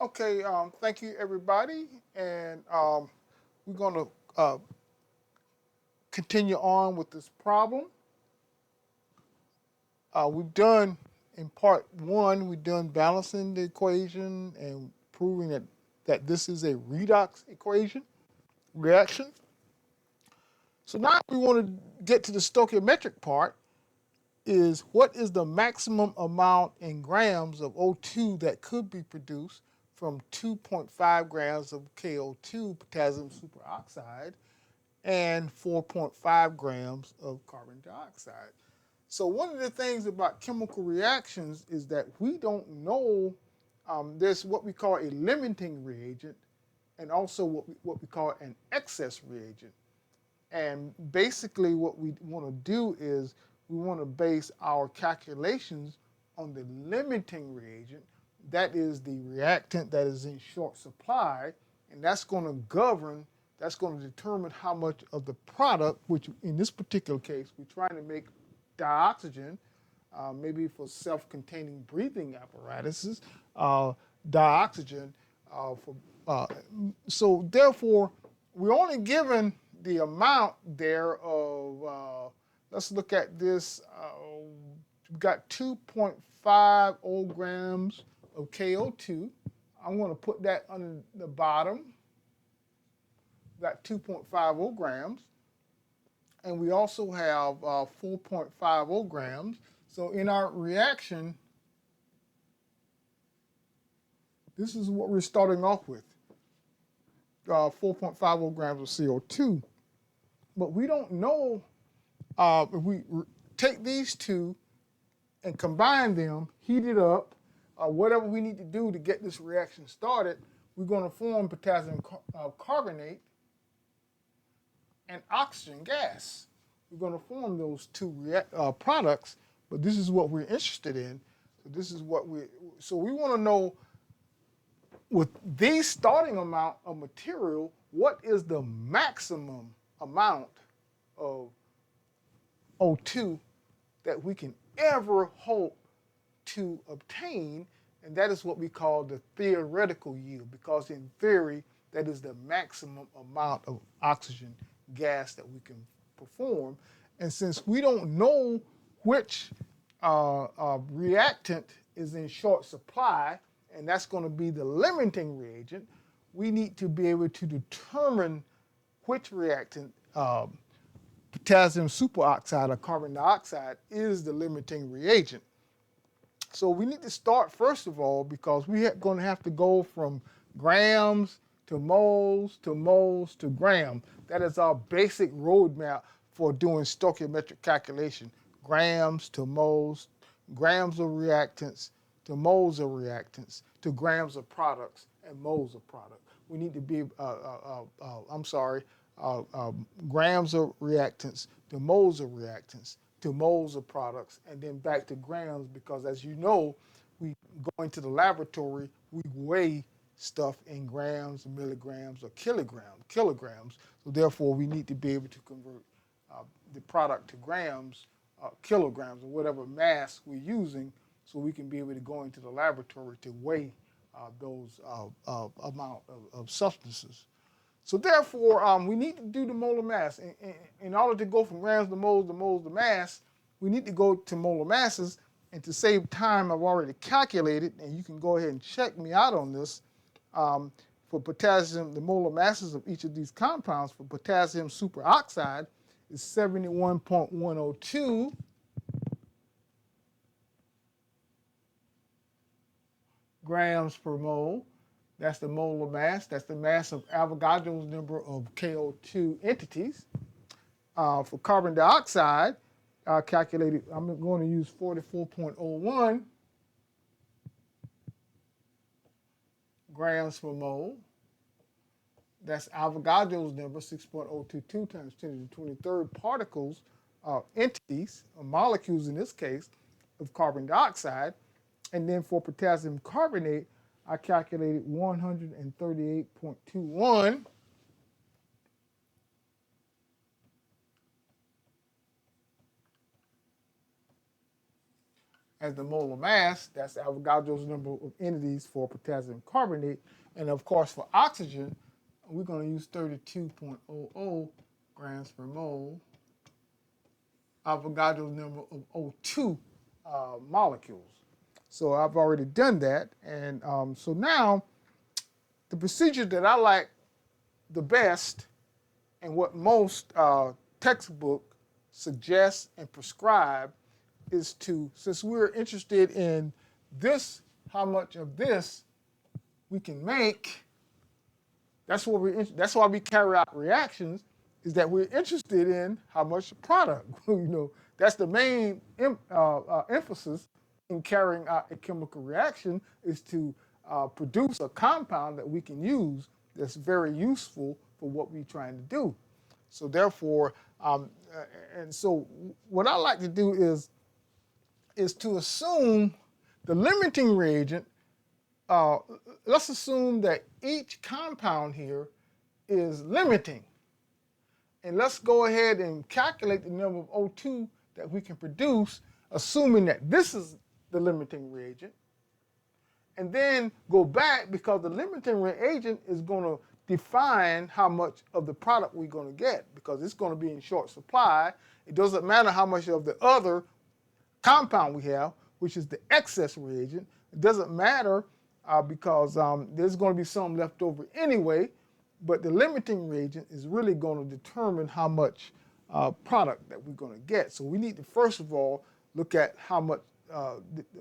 Okay, thank you, everybody. And we're going to continue on with this problem. We've done, in part one, we've done balancing the equation and proving that this is a redox equation, reaction. So now we want to get to the stoichiometric part, is what is the maximum amount in grams of O2 that could be produced from 2.5 grams of KO2, potassium superoxide, and 4.5 grams of carbon dioxide. So one of the things about chemical reactions is that we don't know, there's what we call a limiting reagent and also what we call an excess reagent. And basically what we want to do is we want to base our calculations on the limiting reagent, that is the reactant that is in short supply, and that's going to govern, that's going to determine how much of the product, which in this particular case, we're trying to make dioxygen, maybe for self-containing breathing apparatuses, dioxygen. For so therefore, we're only given the amount there of. Let's look at this. We've got 2.50 grams of KO2. I'm going to put that on the bottom. Got 2.50 grams. And we also have 4.50 grams. So in our reaction, this is what we're starting off with, 4.50 grams of CO2. But we don't know if we take these two and combine them, heat it up, whatever we need to do to get this reaction started, we're going to form potassium carbonate and oxygen gas. We're going to form those two products, but this is what we're interested in. So this is what we want to know, with these starting amount of material, what is the maximum amount of O2 that we can ever hope to obtain, and that is what we call the theoretical yield, because in theory, that is the maximum amount of oxygen gas that we can perform. And since we don't know which reactant is in short supply, and that's going to be the limiting reagent, we need to be able to determine which reactant, potassium superoxide or carbon dioxide, is the limiting reagent. So we need to start first of all, because we're going to have to go from grams to moles to moles to gram. That is our basic roadmap for doing stoichiometric calculation. Grams to moles, grams of reactants to moles of reactants to grams of products and moles of product. We need to be, grams of reactants to moles of reactants to moles of products, and then back to grams, because as you know, we go into the laboratory, we weigh stuff in grams, milligrams, or kilograms. So therefore, we need to be able to convert the product to grams, kilograms, or whatever mass we're using, so we can be able to go into the laboratory to weigh those amount of substances. So therefore, we need to do the molar mass. In order to go from grams to moles to mass, we need to go to molar masses. And to save time, I've already calculated, and you can go ahead and check me out on this. For potassium, the molar masses of each of these compounds for potassium superoxide is 71.102 grams per mole. That's the molar mass. That's the mass of Avogadro's number of KO2 entities. For carbon dioxide, I calculated, I'm going to use 44.01 grams per mole. That's Avogadro's number, 6.022 times 10 to the 23rd particles, entities, or molecules in this case, of carbon dioxide. And then for potassium carbonate, I calculated 138.21 as the molar mass. That's Avogadro's number of entities for potassium carbonate. And of course, for oxygen, we're going to use 32.00 grams per mole. Avogadro's number of O2 molecules. So I've already done that. And so now the procedure that I like the best and what most textbook suggest and prescribe is to, since we're interested in this, how much of this we can make, that's why we carry out reactions, is that we're interested in how much product. That's the main emphasis in carrying out a chemical reaction, is to produce a compound that we can use that's very useful for what we're trying to do. So therefore, and so what I like to do is to assume the limiting reagent. Let's assume that each compound here is limiting. And let's go ahead and calculate the number of O2 that we can produce, assuming that this is the limiting reagent. And then go back, because the limiting reagent is going to define how much of the product we're going to get, because it's going to be in short supply. It doesn't matter how much of the other compound we have, which is the excess reagent. It doesn't matter because there's going to be some left over anyway, but the limiting reagent is really going to determine how much product that we're going to get. So we need to, first of all, look at how much,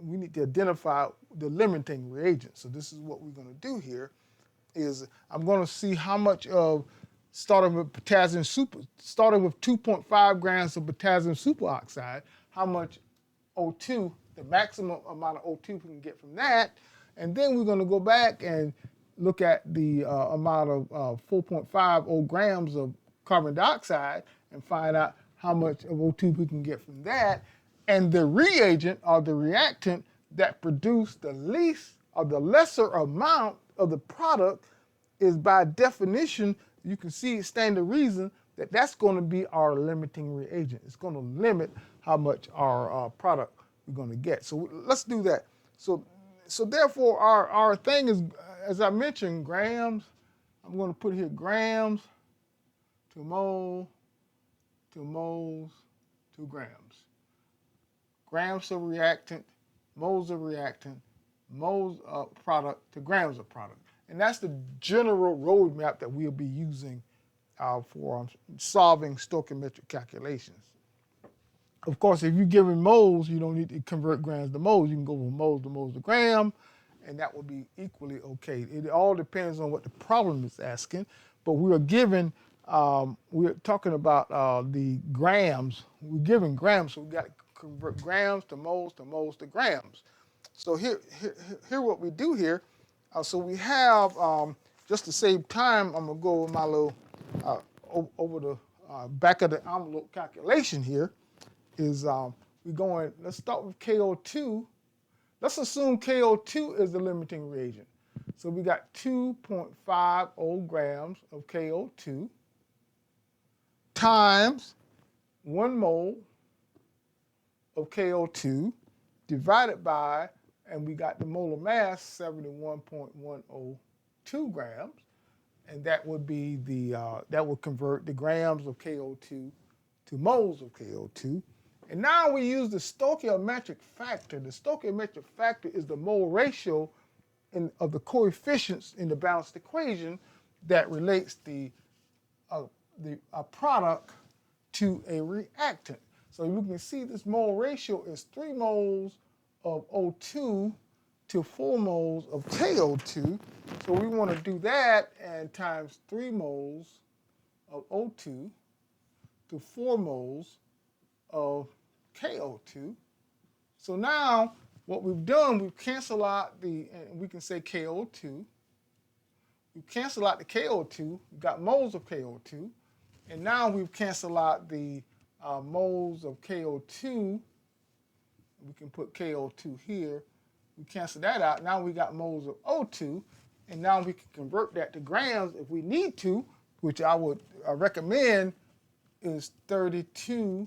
we need to identify the limiting reagent. So this is what we're going to do here, is I'm going to see how much of, starting with 2.5 grams of potassium superoxide, how much O2, the maximum amount of O2 we can get from that. And then we're going to go back and look at the amount of 4.50 grams of carbon dioxide and find out how much of O2 we can get from that. And the reagent or the reactant that produced the least or the lesser amount of the product is, by definition, you can see it stand to reason that that's going to be our limiting reagent. It's going to limit how much our product we're going to get. So let's do that. So therefore, our thing is, as I mentioned, grams. I'm going to put here grams to mole to moles to grams. Grams of reactant, moles of reactant, moles of product to grams of product. And that's the general roadmap that we'll be using for solving stoichiometric calculations. Of course, if you're given moles, you don't need to convert grams to moles. You can go from moles to gram, and that will be equally okay. It all depends on what the problem is asking. But we are given, we're talking about the grams. We're given grams, so we got to convert grams to moles to grams. So here what we do here. So we have, just to save time, I'm going to go over my little, over the back of the envelope calculation here, is we're going, let's start with KO2. Let's assume KO2 is the limiting reagent. So we got 2.50 grams of KO2 times 1 mole of KO2 divided by, and we got the molar mass, 71.102 grams, and that would be that would convert the grams of KO2 to moles of KO2. And now we use the stoichiometric factor. The stoichiometric factor is the mole ratio of the coefficients in the balanced equation that relates the product to a reactant. So you can see this mole ratio is 3 moles of O2 to 4 moles of KO2. So we want to do that, and times 3 moles of O2 to 4 moles of KO2. So now what we've done, we've canceled out and we can say KO2. We've canceled out the KO2, we've got moles of KO2, and now we've canceled out the moles of KO2. We can put KO2 here. We cancel that out. Now we got moles of O2, and now we can convert that to grams if we need to, which I would recommend is 32.00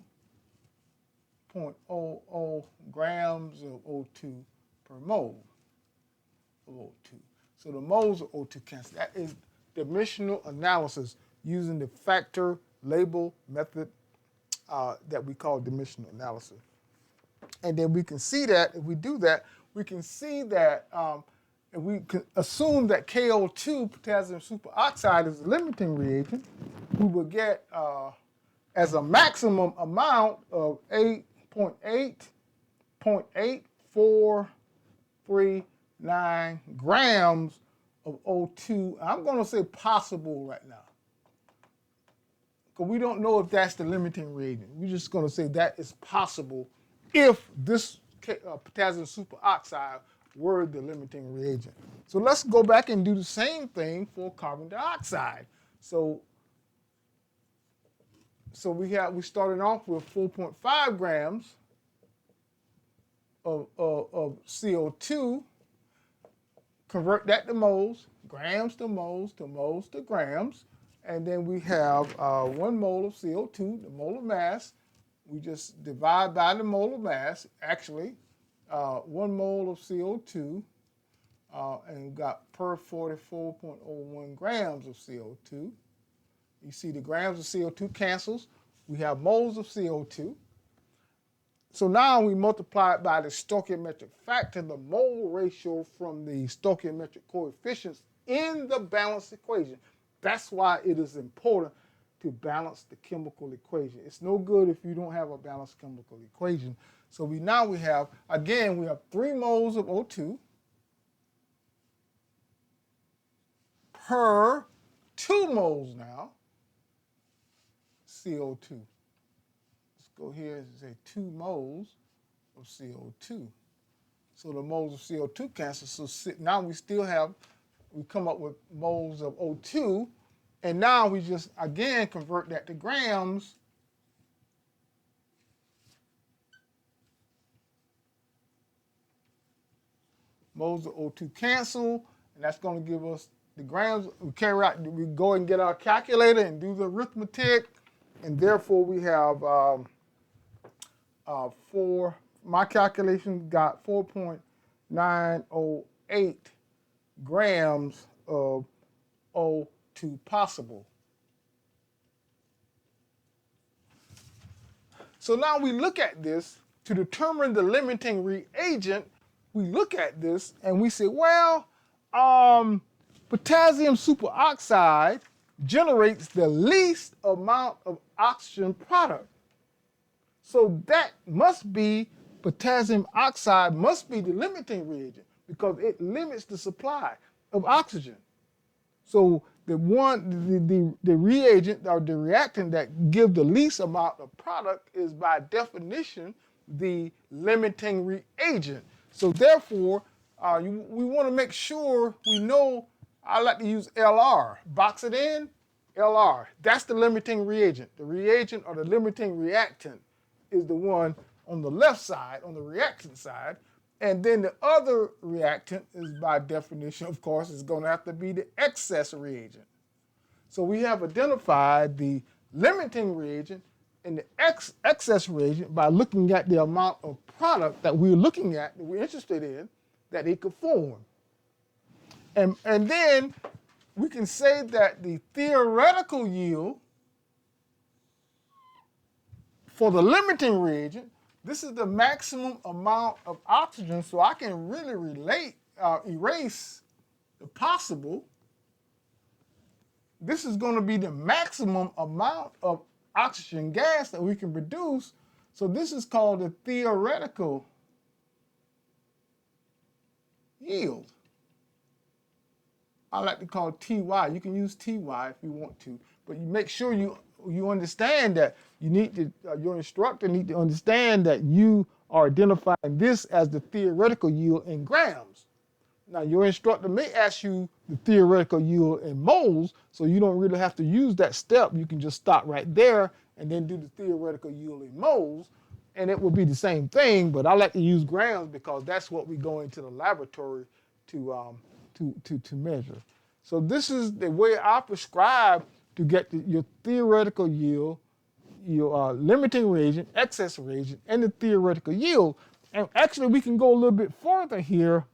0.00 grams of O2 per mole of O2. So the moles of O2 cancel. That is dimensional analysis using the factor label method that we call dimensional analysis. And then we can see that if we do that, we can see that if we can assume that KO2, potassium superoxide, is a limiting reagent, we will get as a maximum amount of 8.8.8439 grams of O2. I'm going to say possible right now, because we don't know if that's the limiting reagent. We're just going to say that is possible if this potassium superoxide were the limiting reagent. So let's go back and do the same thing for carbon dioxide. So we started off with 4.5 grams of CO2. Convert that to moles, grams to moles to moles to grams, and then we have 1 mole of CO2, the molar mass. We just divide by the molar mass. Actually, 1 mole of CO2, and we got per 44.01 grams of CO2. You see the grams of CO2 cancels. We have moles of CO2. So now we multiply it by the stoichiometric factor, the mole ratio from the stoichiometric coefficients in the balanced equation. That's why it is important to balance the chemical equation. It's no good if you don't have a balanced chemical equation. So we have 3 moles of O2 per 2 moles now CO2. Let's go here and say 2 moles of CO2. So the moles of CO2 cancel. So now we come up with moles of O2, and now we just again convert that to grams. Moles of O2 cancel, and that's going to give us the grams. We go and get our calculator and do the arithmetic, and therefore we have my calculation got 4.908 grams of O2 possible. So now we look at this to determine the limiting reagent. We look at this and we say, well, potassium superoxide generates the least amount of oxygen product. So that must be, potassium oxide must be the limiting reagent because it limits the supply of oxygen. So the reagent or the reactant that gives the least amount of product is by definition the limiting reagent. So therefore, we want to make sure we know. I like to use LR. Box it in, LR. That's the limiting reagent. The reagent or the limiting reactant is the one on the left side, on the reactant side. And then the other reactant is, by definition, of course, is going to have to be the excess reagent. So we have identified the limiting reagent and the excess reagent by looking at the amount of product that we're looking at, that we're interested in, that it could form. And then we can say that the theoretical yield for the limiting reagent, this is the maximum amount of oxygen, so I can really erase the possible. This is going to be the maximum amount of oxygen gas that we can produce. So this is called the theoretical yield. I like to call it TY. You can use TY if you want to, but you make sure you understand that your instructor need to understand that you are identifying this as the theoretical yield in grams. Now, your instructor may ask you the theoretical yield in moles, so you don't really have to use that step. You can just stop right there and then do the theoretical yield in moles, and it will be the same thing, but I like to use grams because that's what we go into the laboratory to measure. So this is the way I prescribe to get your theoretical yield your limiting reagent, excess reagent, and the theoretical yield. And actually, we can go a little bit further here.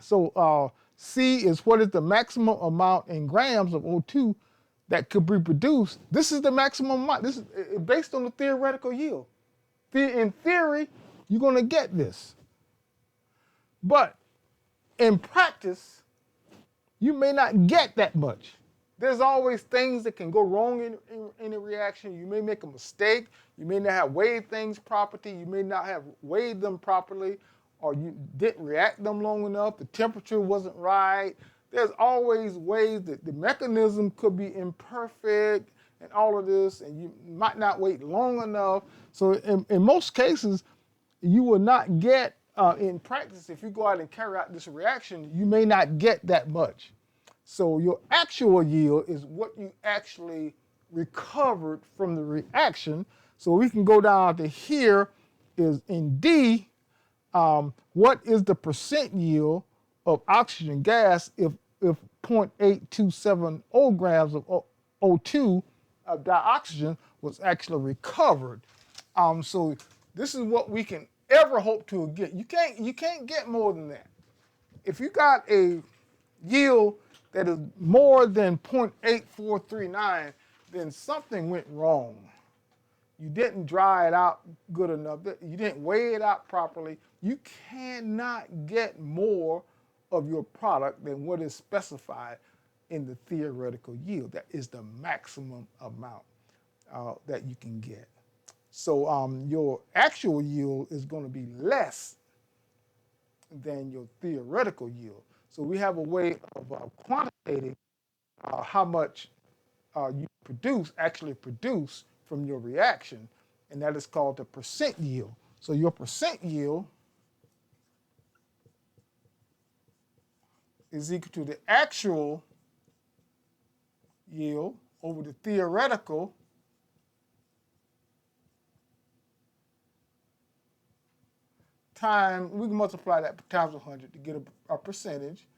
So C is what is the maximum amount in grams of O2 that could be produced. This is the maximum amount. This is based on the theoretical yield. In theory, you're going to get this. But in practice, you may not get that much. There's always things that can go wrong in a reaction. You may make a mistake. You may not have weighed things properly. You may not have weighed them properly, or you didn't react them long enough. The temperature wasn't right. There's always ways that the mechanism could be imperfect and all of this, and you might not wait long enough. So in most cases, you will not get, in practice, if you go out and carry out this reaction, you may not get that much. So your actual yield is what you actually recovered from the reaction. So we can go down to here is in D, what is the percent yield of oxygen gas if 0.8270 grams of O2 of dioxygen was actually recovered. So this is what we can ever hope to get. You can't get more than that. If you got a yield that is more than 0.8439, then something went wrong. You didn't dry it out good enough. You didn't weigh it out properly. You cannot get more of your product than what is specified in the theoretical yield. That is the maximum amount that you can get. So your actual yield is going to be less than your theoretical yield. So we have a way of quantitating how much you actually produce from your reaction, and that is called the percent yield. So your percent yield is equal to the actual yield over the theoretical time, we can multiply that times 100 to get a percentage.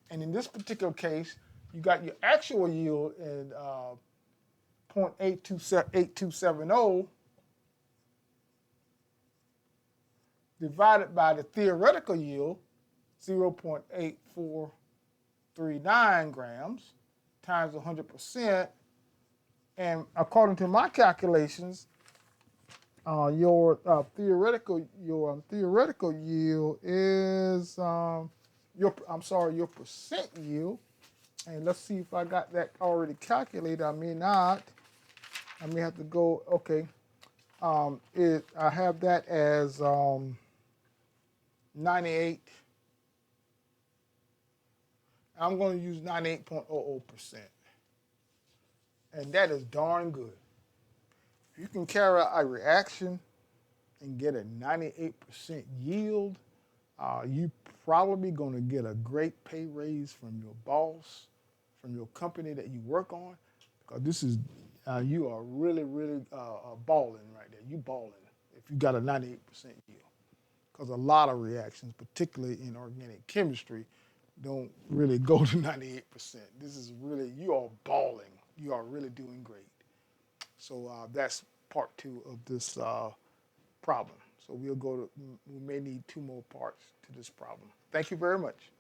And in this particular case, you got your actual yield in 0.8270 divided by the theoretical yield, 0.8439 grams, times 100%. And according to my calculations, your theoretical yield is your percent yield. And let's see if I got that already calculated. I may not. I may have to go. Okay. I have that as 98. I'm going to use 98.00%, and that is darn good. If you can carry out a reaction and get a 98% yield, you probably going to get a great pay raise from your boss, from your company that you work on, because this is you are really balling right there. You balling if you got a 98% yield, because a lot of reactions, particularly in organic chemistry, don't really go to 98%. This is really, you are balling. You are really doing great. So that's part 2 of this problem. So we may need 2 more parts to this problem. Thank you very much.